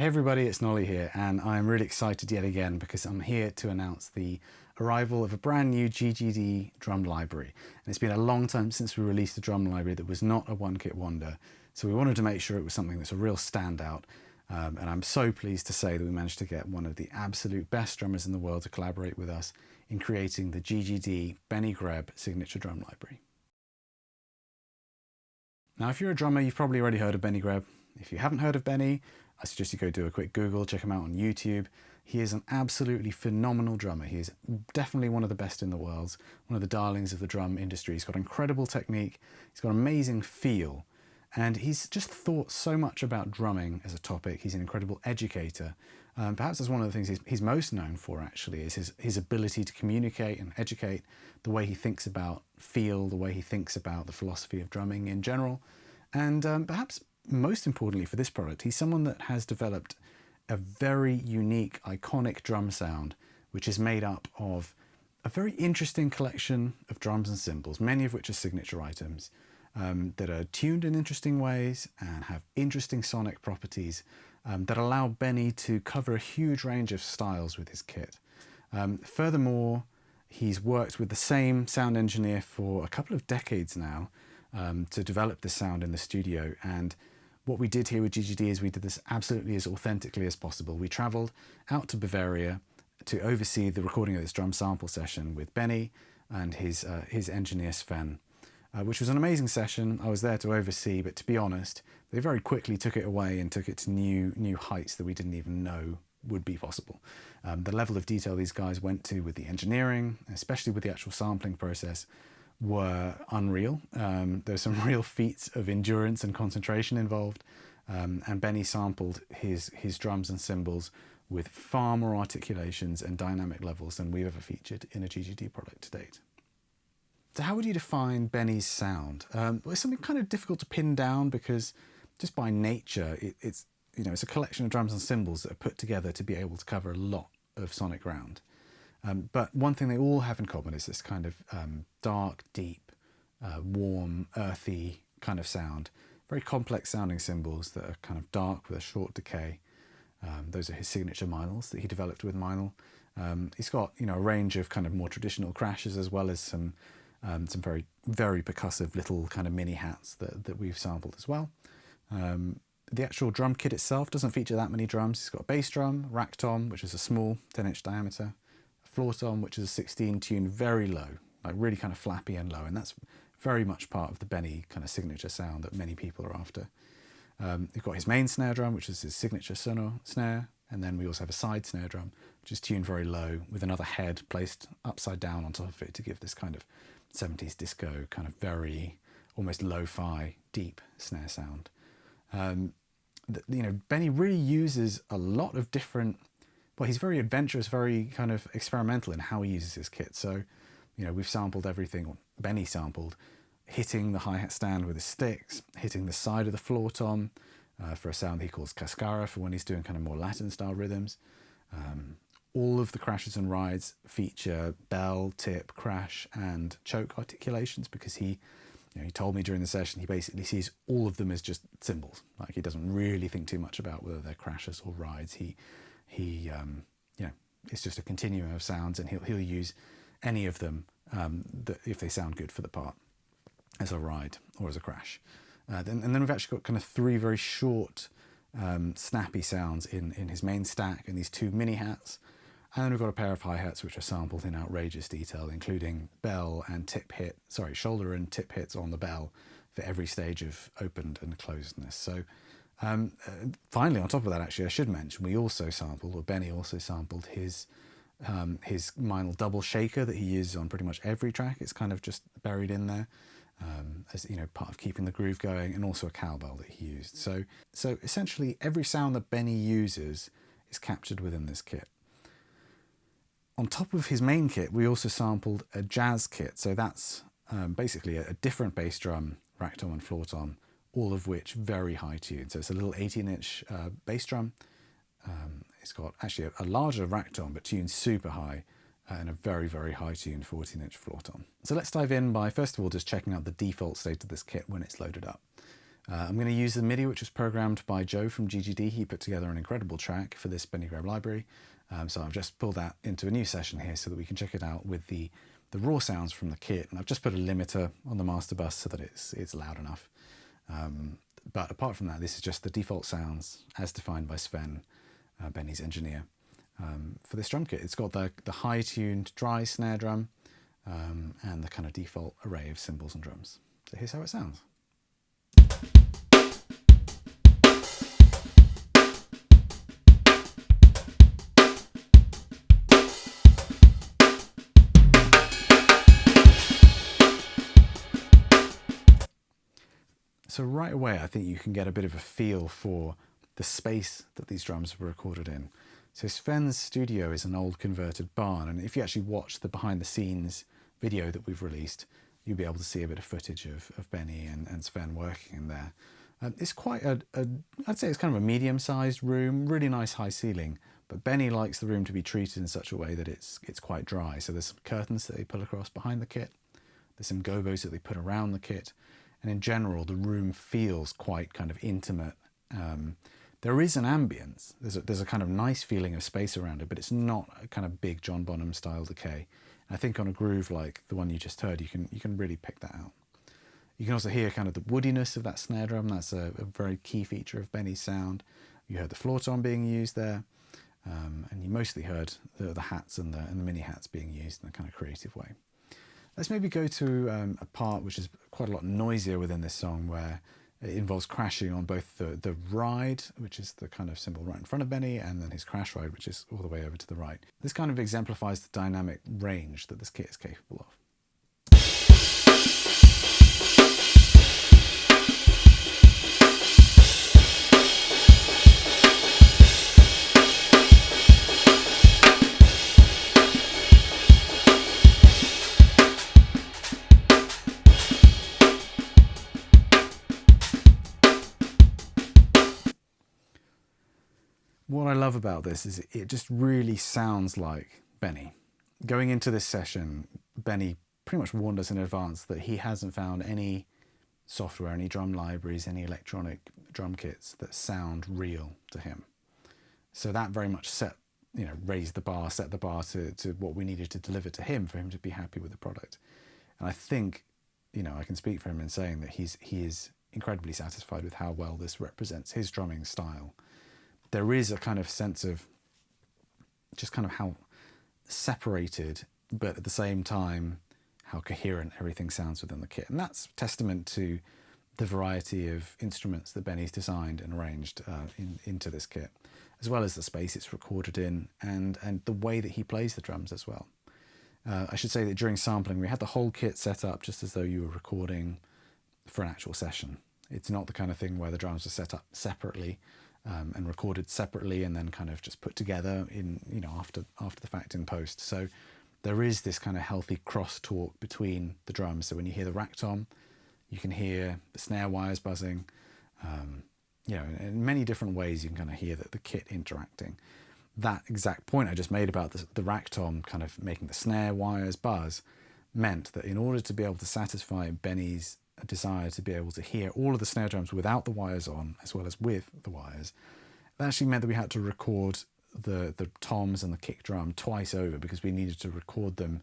Hey everybody, it's Nolly here, and I'm really excited yet again because I'm here to announce the arrival of a brand new GGD drum library. And it's been a long time since we released a drum library that was not a one-kit wonder, so we wanted to make sure it was something that's a real standout. And I'm so pleased to say that we managed to get one of the absolute best drummers in the world to collaborate with us in creating the GGD Benny Greb Signature Drum Library. Now, if you're a drummer, you've probably already heard of Benny Greb. If you haven't heard of Benny, I suggest you go do a quick Google, check him out on YouTube. He is an absolutely phenomenal drummer. He is definitely one of the best in the world, one of the darlings of the drum industry. He's got incredible technique, he's got amazing feel, and he's just thought so much about drumming as a topic. He's an incredible educator. Perhaps that's one of the things he's most known for, actually, is his ability to communicate and educate, the way he thinks about feel, the way he thinks about the philosophy of drumming in general. And perhaps most importantly for this product, he's someone that has developed a very unique, iconic drum sound, which is made up of a very interesting collection of drums and cymbals, many of which are signature items that are tuned in interesting ways and have interesting sonic properties that allow Benny to cover a huge range of styles with his kit. Furthermore, he's worked with the same sound engineer for a couple of decades now to develop this sound in the studio. And what we did here with GGD is we did this absolutely as authentically as possible. We travelled out to Bavaria to oversee the recording of this drum sample session with Benny and his engineer Sven, which was an amazing session. I was there to oversee, but to be honest, they very quickly took it away and took it to new heights that we didn't even know would be possible. The level of detail these guys went to with the engineering, especially with the actual sampling process, were unreal. There's some real feats of endurance and concentration involved, and Benny sampled his drums and cymbals with far more articulations and dynamic levels than we've ever featured in a GGD product to date. So how would you define Benny's sound? Well, it's something kind of difficult to pin down because just by nature, it's a collection of drums and cymbals that are put together to be able to cover a lot of sonic ground. But one thing they all have in common is this kind of dark, deep, warm, earthy kind of sound. Very complex sounding cymbals that are kind of dark with a short decay. Those are his signature Meinls that he developed with Meinl. He's got a range of kind of more traditional crashes, as well as some very, very percussive little kind of mini hats that we've sampled as well. The actual drum kit itself doesn't feature that many drums. It's got a bass drum, rack tom, which is a small 10-inch diameter, floor tom, which is a 16 tune, very low, like really kind of flappy and low, and that's very much part of the Benny kind of signature sound that many people are after. You've got his main snare drum, which is his signature Sonor snare, and then we also have a side snare drum, which is tuned very low with another head placed upside down on top of it to give this kind of 70s disco, kind of very almost lo-fi, deep snare sound. Benny really uses a lot of different. Well, he's very adventurous, very kind of experimental in how he uses his kit. So, we've sampled everything, or Benny sampled, hitting the hi-hat stand with his sticks, hitting the side of the floor tom for a sound he calls cascara for when he's doing kind of more Latin-style rhythms. All of the crashes and rides feature bell, tip, crash, and choke articulations because he told me during the session he basically sees all of them as just cymbals. Like, he doesn't really think too much about whether they're crashes or rides. It's just a continuum of sounds, and he'll use any of them if they sound good for the part as a ride or as a crash. And then we've actually got kind of three very short, snappy sounds in his main stack and these two mini hats. And then we've got a pair of hi-hats which are sampled in outrageous detail, including shoulder and tip hits on the bell for every stage of opened and closedness. So finally, on top of that, actually, I should mention, Benny also sampled his Meinl double shaker that he uses on pretty much every track. It's kind of just buried in there as part of keeping the groove going, and also a cowbell that he used. So essentially, every sound that Benny uses is captured within this kit. On top of his main kit, we also sampled a jazz kit. So that's basically a different bass drum, rack tom and floor tom, all of which very high tuned. So it's a little 18-inch bass drum. It's got actually a larger rack tom, but tuned super high, and a very, very high tuned 14-inch floor tom. So let's dive in by, first of all, just checking out the default state of this kit when it's loaded up. I'm going to use the MIDI which was programmed by Joe from GGD. He put together an incredible track for this Benny Greb library. So I've just pulled that into a new session here so that we can check it out with the raw sounds from the kit. And I've just put a limiter on the master bus so that it's loud enough. But apart from that, this is just the default sounds as defined by Sven, Benny's engineer, for this drum kit. It's got the high-tuned dry snare drum and the kind of default array of cymbals and drums. So here's how it sounds. So right away, I think you can get a bit of a feel for the space that these drums were recorded in. So Sven's studio is an old converted barn, and if you actually watch the behind the scenes video that we've released, you'll be able to see a bit of footage of Benny and Sven working in there. It's quite I'd say it's kind of a medium-sized room, really nice high ceiling, but Benny likes the room to be treated in such a way that it's quite dry. So there's some curtains that they pull across behind the kit, there's some gobos that they put around the kit, and in general, the room feels quite kind of intimate. There is an ambience. There's a kind of nice feeling of space around it, but it's not a kind of big John Bonham style decay. And I think on a groove like the one you just heard, you can really pick that out. You can also hear kind of the woodiness of that snare drum. That's a very key feature of Benny's sound. You heard the floor tom being used there, and you mostly heard the hats and the mini hats being used in a kind of creative way. Let's maybe go to a part which is quite a lot noisier within this song, where it involves crashing on both the ride, which is the kind of cymbal right in front of Benny, and then his crash ride, which is all the way over to the right. This kind of exemplifies the dynamic range that this kit is capable of. What I love about this is it just really sounds like Benny. Going into this session, Benny pretty much warned us in advance that he hasn't found any software, any drum libraries, any electronic drum kits that sound real to him. So that very much raised the bar, set the bar to what we needed to deliver to him for him to be happy with the product. And I think, I can speak for him in saying that he is incredibly satisfied with how well this represents his drumming style. There is a kind of sense of just kind of how separated, but at the same time, how coherent everything sounds within the kit. And that's testament to the variety of instruments that Benny's designed and arranged into this kit, as well as the space it's recorded in and the way that he plays the drums as well. I should say that during sampling, we had the whole kit set up just as though you were recording for an actual session. It's not the kind of thing where the drums are set up separately and recorded separately and then kind of just put together in after the fact in post. So there is this kind of healthy cross-talk between the drums. So when you hear the rack tom, you can hear the snare wires buzzing. In many different ways you can kind of hear the kit interacting. That exact point I just made about the rack tom kind of making the snare wires buzz meant that in order to be able to satisfy Benny's desire to be able to hear all of the snare drums without the wires on as well as with the wires, that actually meant that we had to record the toms and the kick drum twice over, because we needed to record them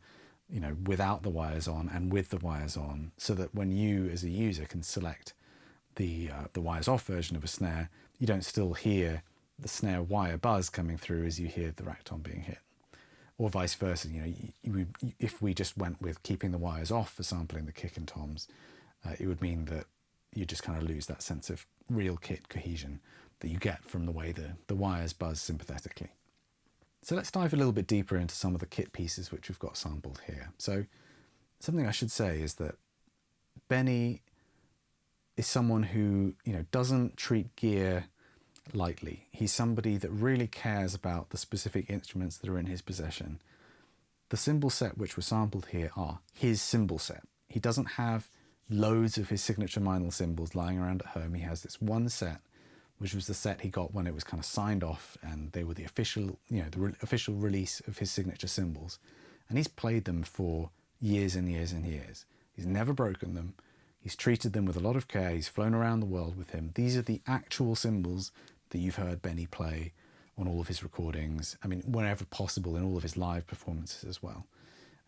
without the wires on and with the wires on, so that when you as a user can select the wires off version of a snare, you don't still hear the snare wire buzz coming through as you hear the rack tom being hit, or vice versa. If we just went with keeping the wires off for sampling the kick and toms, it would mean that you just kind of lose that sense of real kit cohesion that you get from the way the wires buzz sympathetically. So let's dive a little bit deeper into some of the kit pieces which we've got sampled here. So something I should say is that Benny is someone who doesn't treat gear lightly. He's somebody that really cares about the specific instruments that are in his possession. The cymbal set which were sampled here are his cymbal set. He doesn't have loads of his signature Meinl cymbals lying around at home. He has this one set, which was the set he got when it was kind of signed off and they were the official, the official release of his signature cymbals. And he's played them for years and years and years. He's never broken them. He's treated them with a lot of care. He's flown around the world with him. These are the actual cymbals that you've heard Benny play on all of his recordings. I mean, whenever possible, in all of his live performances as well.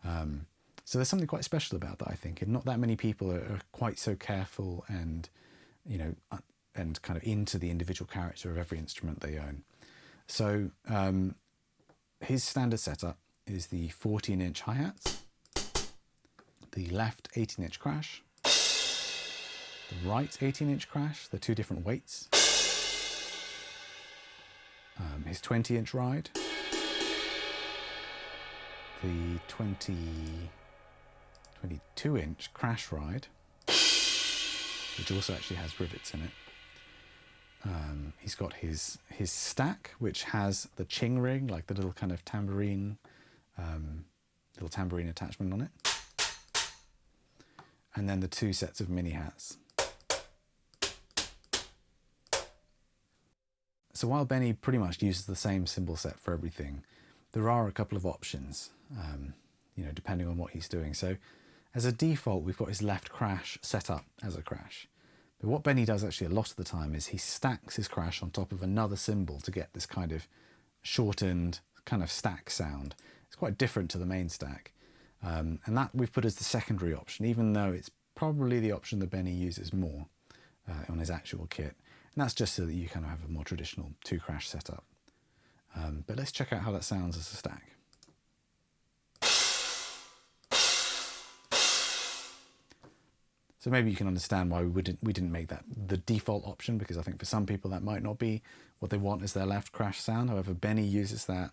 So there's something quite special about that, I think, and not that many people are quite so careful and, you know, and kind of into the individual character of every instrument they own. So his standard setup is the 14-inch hi-hats, the left 18-inch crash, the right 18-inch crash, they're two different weights, his 20-inch ride, the 22-inch crash ride, which also actually has rivets in it. He's got his stack, which has the ching ring, like the little kind of tambourine, little tambourine attachment on it. And then the two sets of mini hats. So while Benny pretty much uses the same cymbal set for everything, there are a couple of options, you know, depending on what he's doing. So as a default, we've got his left crash set up as a crash. But what Benny does actually a lot of the time is he stacks his crash on top of another cymbal to get this kind of shortened kind of stack sound. It's quite different to the main stack. And that we've put as the secondary option, even though it's probably the option that Benny uses more on his actual kit. And that's just so that you kind of have a more traditional two crash setup. But let's check out how that sounds as a stack. So maybe you can understand why we didn't make that the default option, because I think for some people that might not be what they want as their left crash sound. However, Benny uses that,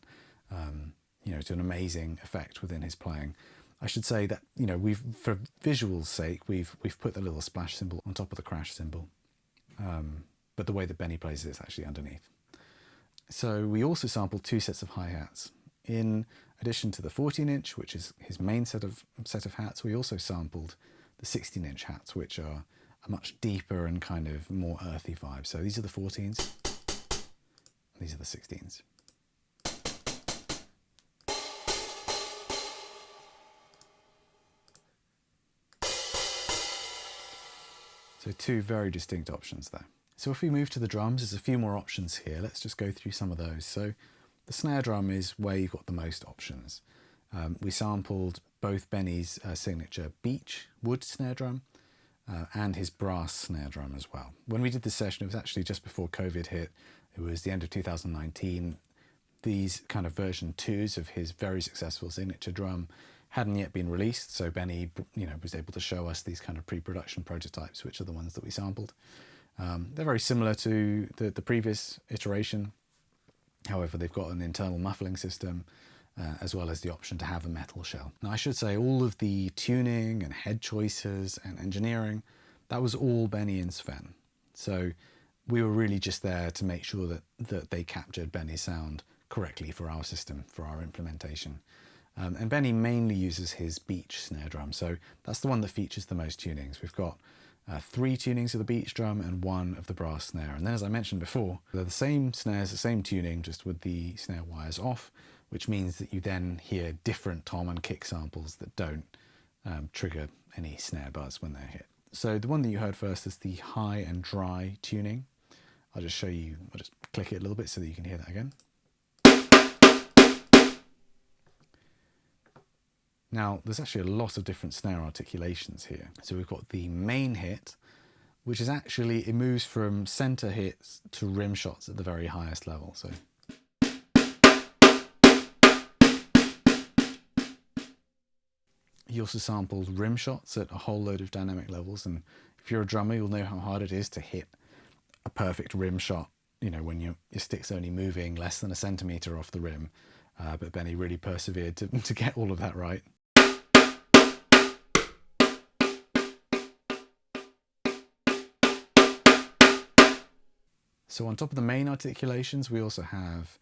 you know, to an amazing effect within his playing. I should say that, you know, for visual's sake, we've put the little splash cymbal on top of the crash cymbal, but the way that Benny plays it is actually underneath. So we also sampled two sets of hi-hats. In addition to the 14-inch, which is his main set of hats, we also sampled the 16-inch hats, which are a much deeper and kind of more earthy vibe. So these are the 14s, and these are the 16s. So two very distinct options there. So if we move to the drums, there's a few more options here. Let's just go through some of those. So the snare drum is where you've got the most options. We sampled both Benny's signature beech wood snare drum and his brass snare drum as well. When we did this session, it was actually just before COVID hit. It was the end of 2019. These kind of version 2s of his very successful signature drum hadn't yet been released, so Benny, you know, was able to show us these kind of pre-production prototypes, which are the ones that we sampled. They're very similar to the previous iteration. However, they've got an internal muffling system, as well as the option to have a metal shell. Now, I should say all of the tuning and head choices and engineering, that was all Benny and Sven. So we were really just there to make sure that they captured Benny's sound correctly for our system, for our implementation. And Benny mainly uses his beech snare drum, so that's the one that features the most tunings. We've got 3 tunings of the beech drum and 1 of the brass snare. And then, as I mentioned before, they're the same snares, the same tuning, just with the snare wires off, which means that you then hear different tom and kick samples that don't trigger any snare buzz when they're hit. So the one that you heard first is the high and dry tuning. I'll just show you, I'll just click it a little bit so that you can hear that again. Now, there's actually a lot of different snare articulations here. So we've got the main hit, which is actually, it moves from center hits to rim shots at the very highest level. So he also sampled rim shots at a whole load of dynamic levels. And if you're a drummer, you'll know how hard it is to hit a perfect rim shot, you know, when your stick's only moving less than a centimeter off the rim. But Benny really persevered to get all of that right. So on top of the main articulations, we also have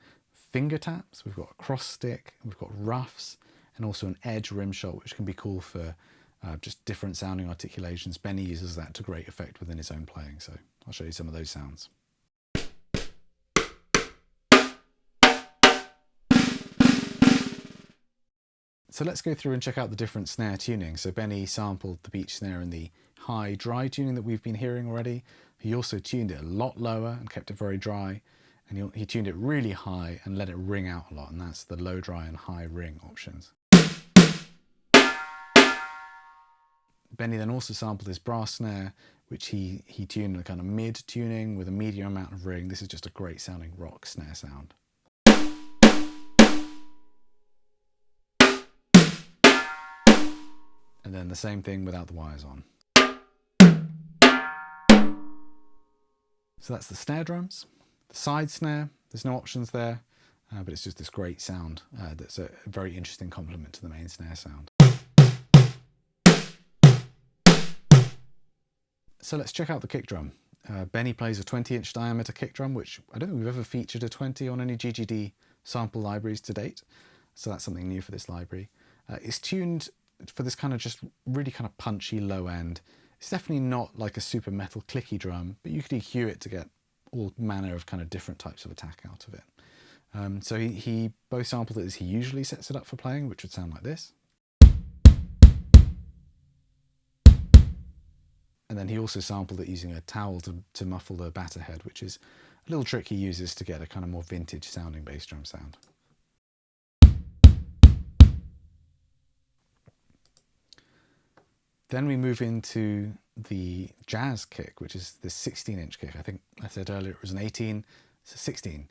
finger taps, we've got a cross stick, we've got roughs, and also an edge rim shot, which can be cool for just different sounding articulations. Benny uses that to great effect within his own playing, so I'll show you some of those sounds. So let's go through and check out the different snare tuning. So Benny sampled the beach snare in the high dry tuning that we've been hearing already. He also tuned it a lot lower and kept it very dry. And he tuned it really high and let it ring out a lot, and that's the low dry and high ring options. Benny then also sampled his brass snare, which he tuned in a kind of mid tuning with a medium amount of ring. This is just a great sounding rock snare sound. And then the same thing without the wires on. So that's the snare drums. The side snare, there's no options there, but it's just this great sound that's a very interesting complement to the main snare sound. So let's check out the kick drum. Benny plays a 20-inch diameter kick drum, which I don't think we've ever featured a 20 on any GGD sample libraries to date. So that's something new for this library. It's tuned for this kind of just really kind of punchy low end. It's definitely not like a super metal clicky drum, but you could EQ it to get all manner of kind of different types of attack out of it. So he both sampled it as he usually sets it up for playing, which would sound like this. And then he also sampled it using a towel to muffle the batter head, which is a little trick he uses to get a kind of more vintage sounding bass drum sound. Then we move into the jazz kick, which is this 16-inch kick. I think I said earlier it was an 18, it's a 16.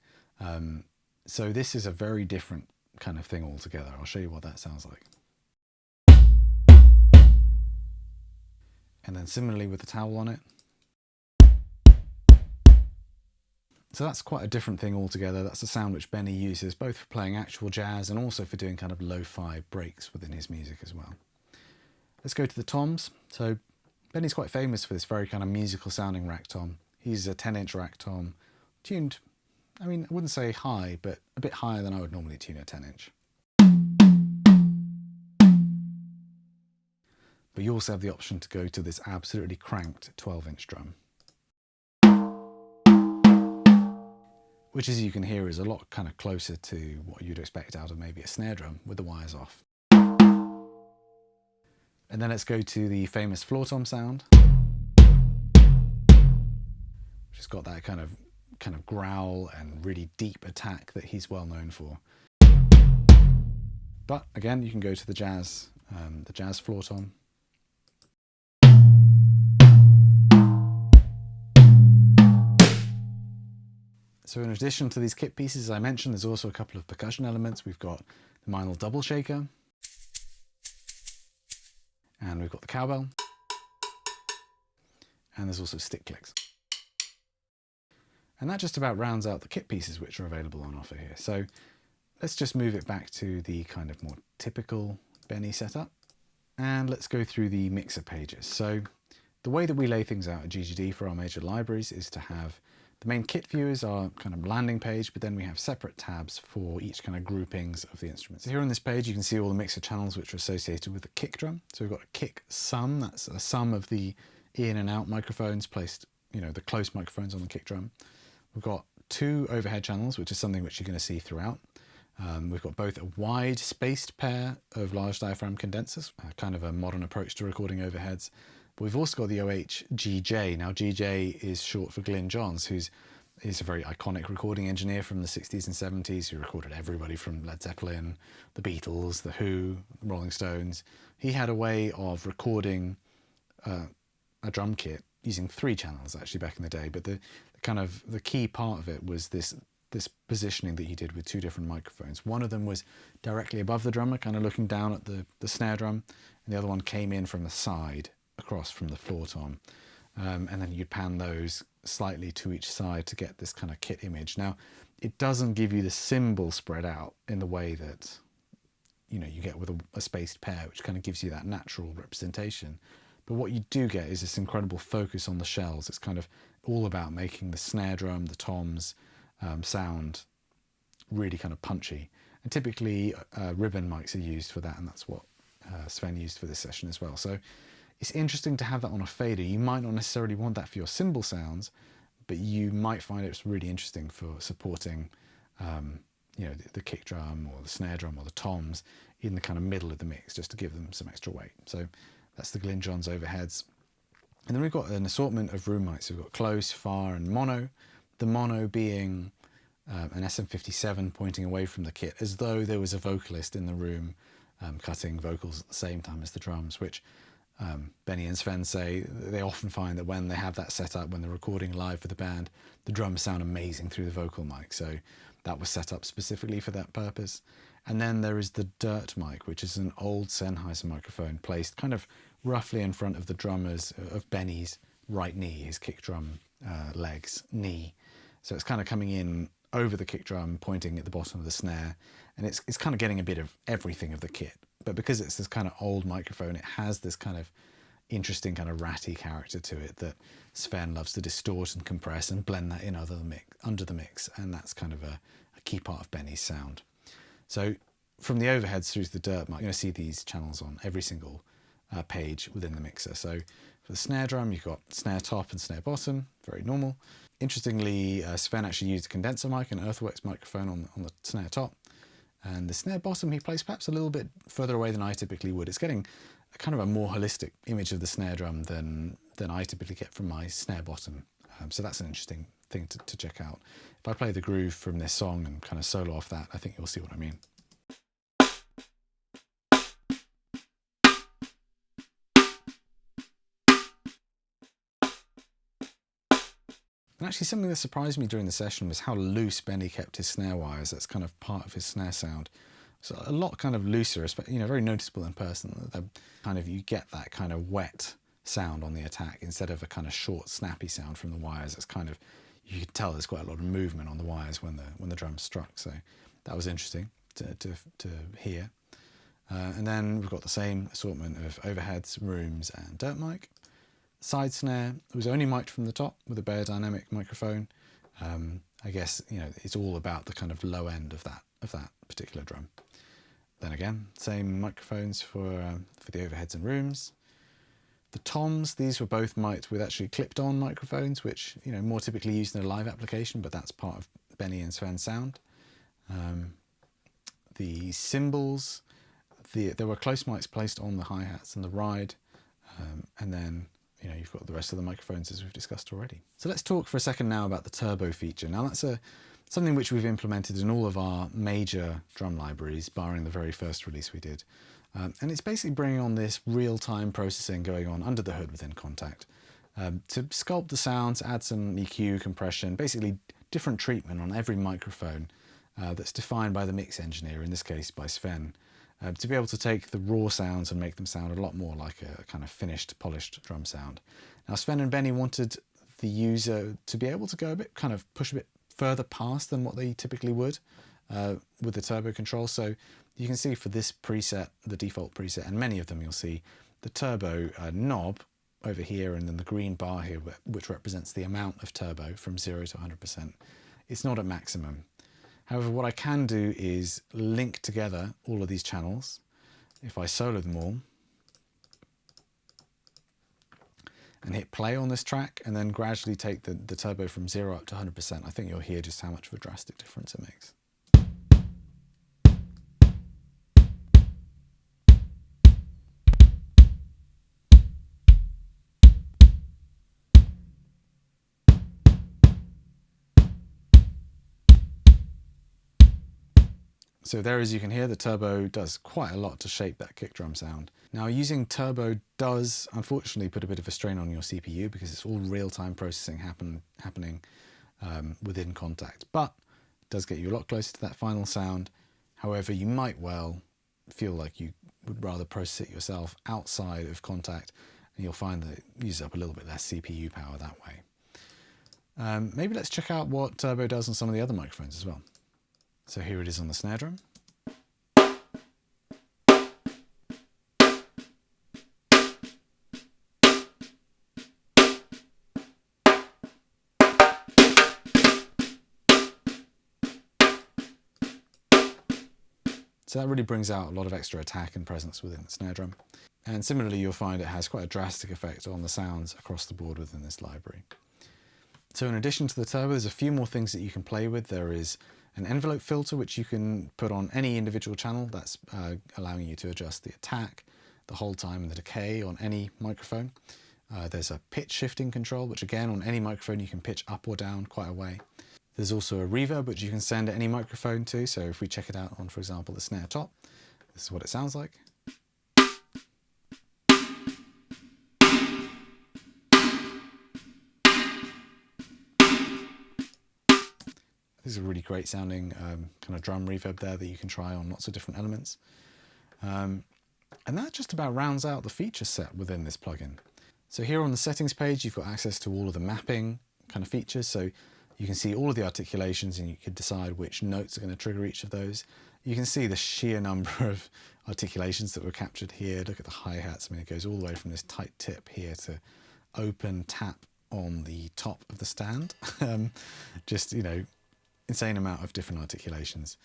So this is a very different kind of thing altogether. I'll show you what that sounds like. And then similarly with the towel on it. So that's quite a different thing altogether. That's a sound which Benny uses both for playing actual jazz and also for doing kind of lo-fi breaks within his music as well. Let's go to the toms. So Benny's quite famous for this very kind of musical sounding rack tom. He's a 10-inch rack tom, tuned, I mean, I wouldn't say high, but a bit higher than I would normally tune a 10-inch. But you also have the option to go to this absolutely cranked 12-inch drum, which, as you can hear, is a lot kind of closer to what you'd expect out of maybe a snare drum with the wires off. And then let's go to the famous floor tom sound, which has got that kind of growl and really deep attack that he's well known for. But again, you can go to the jazz floor tom. So in addition to these kit pieces, as I mentioned, there's also a couple of percussion elements. We've got the Meinl double shaker, and we've got the cowbell, and there's also stick clicks. And that just about rounds out the kit pieces which are available on offer here. So let's just move it back to the kind of more typical Benny setup, and let's go through the mixer pages. So the way that we lay things out at GGD for our major libraries is to have the main kit view is our kind of landing page, but then we have separate tabs for each kind of groupings of the instruments. So here on this page, you can see all the mixer channels which are associated with the kick drum. So we've got a kick sum, that's a sum of the in and out microphones placed, the close microphones on the kick drum. We've got 2 overhead channels, which is something which you're going to see throughout. We've got both a wide spaced pair of large diaphragm condensers, kind of a modern approach to recording overheads. But we've also got the OH GJ. Now GJ is short for Glyn Johns, he's a very iconic recording engineer from the 60s and 70s who recorded everybody from Led Zeppelin, the Beatles, the Who, the Rolling Stones. He had a way of recording a drum kit using 3 channels actually back in the day, but the key part of it was this positioning that he did with 2 different microphones. One of them was directly above the drummer, kind of looking down at the snare drum, and the other one came in from the side, across from the floor tom. And then you'd pan those slightly to each side to get this kind of kit image. Now, it doesn't give you the cymbal spread out in the way that you get with a spaced pair, which kind of gives you that natural representation. But what you do get is this incredible focus on the shells. It's kind of all about making the snare drum, the toms, sound really kind of punchy. And typically ribbon mics are used for that, and that's what Sven used for this session as well. So it's interesting to have that on a fader. You might not necessarily want that for your cymbal sounds, but you might find it's really interesting for supporting you know, the kick drum or the snare drum or the toms in the kind of middle of the mix, just to give them some extra weight. So that's the Glyn Johns overheads. And then we've got an assortment of room mics. We've got close, far, and mono. The mono being an SM57 pointing away from the kit, as though there was a vocalist in the room cutting vocals at the same time as the drums, which Benny and Sven say they often find that when they have that set up, when they're recording live for the band, the drums sound amazing through the vocal mic. So that was set up specifically for that purpose. And then there is the dirt mic, which is an old Sennheiser microphone placed kind of roughly in front of the drummer's, of Benny's right knee, his kick drum leg's knee. So it's kind of coming in over the kick drum, pointing at the bottom of the snare, and it's kind of getting a bit of everything of the kit. But because it's this kind of old microphone, it has this kind of interesting kind of ratty character to it that Sven loves to distort and compress and blend that in under the mix, and that's kind of a key part of Benny's sound. So from the overheads through to the dirt mic, you're going to see these channels on every single page within the mixer. So for the snare drum, you've got snare top and snare bottom, very normal. Interestingly, Sven actually used a condenser mic, an Earthworks microphone on the snare top. And the snare bottom he placed perhaps a little bit further away than I typically would. It's getting a kind of a more holistic image of the snare drum than I typically get from my snare bottom. So that's an interesting thing to check out. If I play the groove from this song and kind of solo off that, I think you'll see what I mean. And actually something that surprised me during the session was how loose Benny kept his snare wires. That's kind of part of his snare sound. So a lot kind of looser, you know, very noticeable in person. Kind of, you get that kind of wet sound on the attack instead of a kind of short, snappy sound from the wires. It's kind of, you can tell there's quite a lot of movement on the wires when the drums struck. So that was interesting to hear. And then we've got the same assortment of overheads, rooms, and dirt mic. Side snare was only mic'd from the top with a Bayer Dynamic microphone. I guess, you know, it's all about the kind of low end of that particular drum. Then again, same microphones for the overheads and rooms. The toms, these were both mic'd with actually clipped-on microphones, which, you know, more typically used in a live application, but that's part of Benny and Sven's sound. The cymbals, there were close mics placed on the hi-hats and the ride, and then, you know, you've got the rest of the microphones as we've discussed already. So let's talk for a second now about the turbo feature. Now that's something which we've implemented in all of our major drum libraries, barring the very first release we did. And it's basically bringing on this real-time processing going on under the hood within Kontakt to sculpt the sounds, add some EQ, compression, basically different treatment on every microphone that's defined by the mix engineer, in this case by Sven, to be able to take the raw sounds and make them sound a lot more like a kind of finished, polished drum sound. Now Sven and Benny wanted the user to be able to go a bit, kind of push a bit further past than what they typically would with the turbo control. So you can see for this preset, the default preset, and many of them you'll see the turbo knob over here and then the green bar here, which represents the amount of turbo from 0 to 100%. It's not at maximum. However, what I can do is link together all of these channels. If I solo them all and hit play on this track and then gradually take the turbo from 0 up to 100%, I think you'll hear just how much of a drastic difference it makes. So there, as you can hear, the turbo does quite a lot to shape that kick drum sound. Now, using turbo does unfortunately put a bit of a strain on your CPU because it's all real-time processing happening within Kontakt, but it does get you a lot closer to that final sound. However, you might well feel like you would rather process it yourself outside of Kontakt, and you'll find that it uses up a little bit less CPU power that way. Maybe let's check out what turbo does on some of the other microphones as well. So here it is on the snare drum. So that really brings out a lot of extra attack and presence within the snare drum. And similarly, you'll find it has quite a drastic effect on the sounds across the board within this library. So in addition to the turbo, there's a few more things that you can play with. There is an envelope filter, which you can put on any individual channel. That's allowing you to adjust the attack, the hold time and the decay on any microphone. There's a pitch shifting control, which again, on any microphone, you can pitch up or down quite a way. There's also a reverb, which you can send any microphone to. So if we check it out on, for example, the snare top, this is what it sounds like. This is a really great sounding kind of drum reverb there that you can try on lots of different elements. And that just about rounds out the feature set within this plugin. So here on the settings page, you've got access to all of the mapping kind of features. So you can see all of the articulations and you can decide which notes are going to trigger each of those. You can see the sheer number of articulations that were captured here. Look at the hi-hats. I mean, it goes all the way from this tight tip here to open tap on the top of the stand. Just, you know, insane amount of different articulations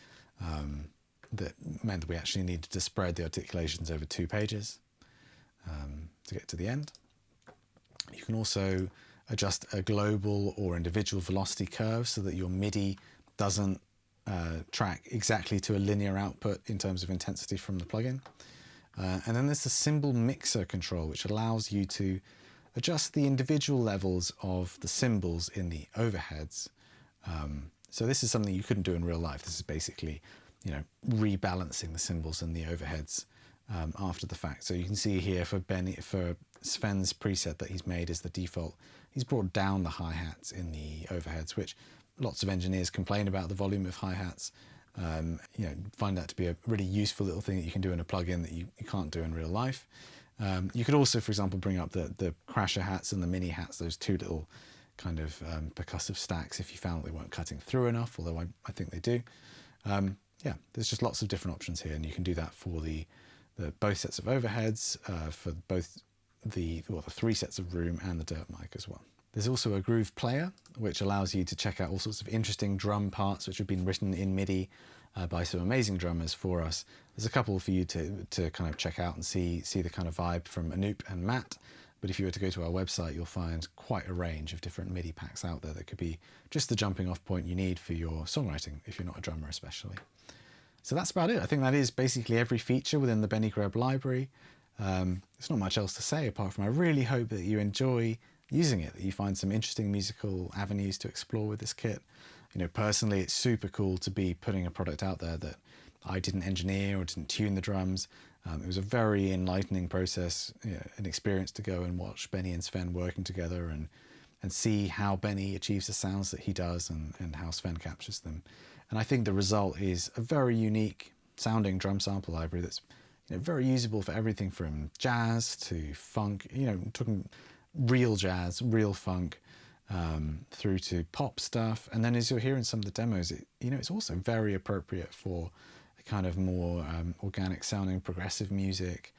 that meant that we actually needed to spread the articulations over 2 pages to get to the end. You can also adjust a global or individual velocity curve so that your MIDI doesn't track exactly to a linear output in terms of intensity from the plugin. And then there's the cymbal mixer control, which allows you to adjust the individual levels of the cymbals in the overheads. So this is something you couldn't do in real life. This is basically, you know, rebalancing the cymbals and the overheads after the fact. So you can see here for Sven's preset that he's made as the default, he's brought down the hi-hats in the overheads, which lots of engineers complain about the volume of hi-hats. You know, find that to be a really useful little thing that you can do in a plugin that you can't do in real life. You could also, for example, bring up the crasher hats and the mini hats, those 2 little kind of percussive stacks if you found they weren't cutting through enough, although I think they do. Yeah, there's just lots of different options here, and you can do that for the both sets of overheads, for both the 3 sets of room and the dirt mic as well. There's also a groove player, which allows you to check out all sorts of interesting drum parts which have been written in MIDI by some amazing drummers for us. There's a couple for you to kind of check out and see the kind of vibe from Anoop and Matt. But if you were to go to our website, you'll find quite a range of different MIDI packs out there that could be just the jumping off point you need for your songwriting, if you're not a drummer especially. So that's about it. I think that is basically every feature within the Benny Greb library. There's not much else to say apart from I really hope that you enjoy using it, that you find some interesting musical avenues to explore with this kit. You know, personally, it's super cool to be putting a product out there that I didn't engineer or didn't tune the drums. It was a very enlightening process, you know, an experience to go and watch Benny and Sven working together and see how Benny achieves the sounds that he does and how Sven captures them. And I think the result is a very unique sounding drum sample library that's, you know, very usable for everything from jazz to funk, you know, talking real jazz, real funk, through to pop stuff. And then as you'll hear in some of the demos, you know, it's also very appropriate for a kind of more organic sounding progressive music.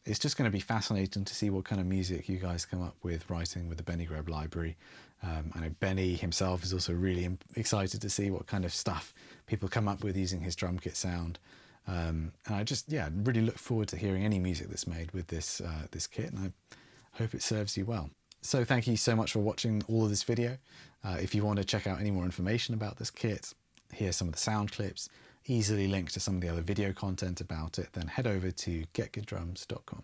It's just going to be fascinating to see what kind of music you guys come up with writing with the Benny Greb library. I know Benny himself is also really excited to see what kind of stuff people come up with using his drum kit sound. And I just, yeah, really look forward to hearing any music that's made with this kit, and I hope it serves you well. So thank you so much for watching all of this video. If you want to check out any more information about this kit, hear some of the sound clips, easily link to some of the other video content about it, then head over to getgooddrums.com.